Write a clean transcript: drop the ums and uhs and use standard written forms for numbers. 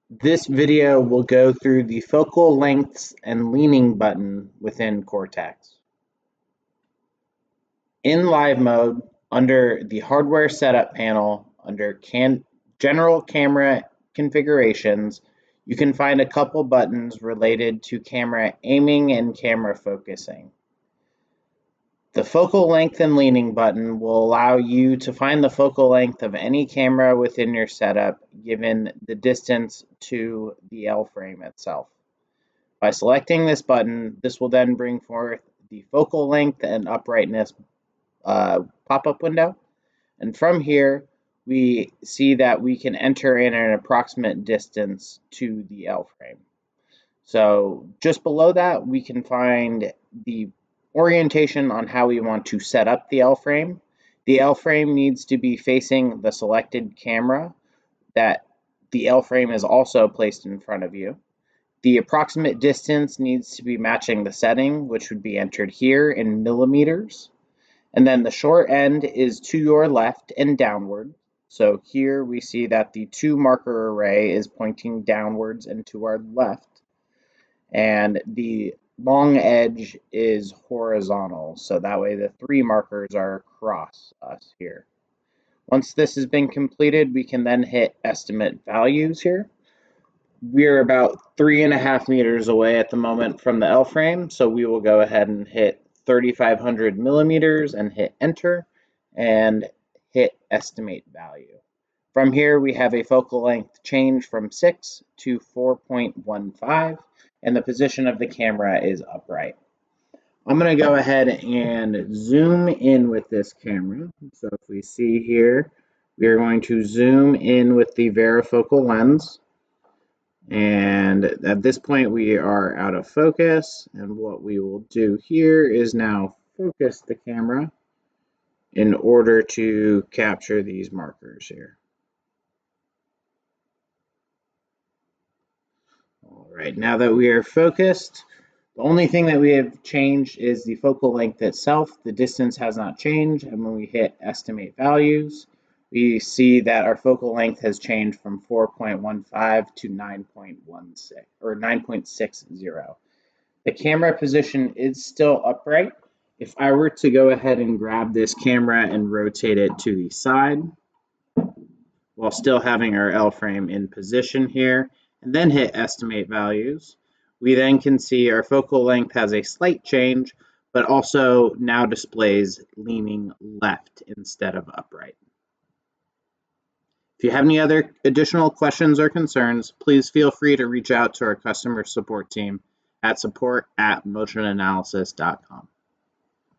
This video will go through the focal lengths and leaning button within Cortex. In live mode, under the hardware setup panel, under general camera configurations, you can find a couple buttons related to camera aiming and camera focusing. The focal length and leaning button will allow you to find the focal length of any camera within your setup given the distance to the L-frame itself. By selecting this button, this will then bring forth the focal length and uprightness pop-up window. And from here, we see that we can enter in an approximate distance to the L-frame. So just below that, we can find the orientation on how we want to set up the L-frame. The L-frame needs to be facing the selected camera that the L-frame is also placed in front of you. The approximate distance needs to be matching the setting, which would be entered here in millimeters. And then the short end is to your left and downward. So here we see that the 2 marker array is pointing downwards and to our left. And the long edge is horizontal, so that way the 3 markers are across us here. Once this has been completed, we can then hit estimate values here. We're about 3.5 meters away at the moment from the L-frame, so we will go ahead and hit 3,500 millimeters and hit enter and hit estimate value. From here, we have a focal length change from 6 to 4.15, and the position of the camera is upright. I'm going to go ahead and zoom in with this camera. So if we see here, we are going to zoom in with the varifocal lens. And at this point, we are out of focus. And what we will do here is now focus the camera in order to capture these markers here. All right, now that we are focused, the only thing that we have changed is the focal length itself. The distance has not changed, and when we hit estimate values, we see that our focal length has changed from 4.15 to 9.16 or 9.60. The camera position is still upright. If I were to go ahead and grab this camera and rotate it to the side, while still having our L-frame in position here, and then hit estimate values, we then can see our focal length has a slight change, but also now displays leaning left instead of upright. If you have any other additional questions or concerns, please feel free to reach out to our customer support team at support@motionanalysis.com.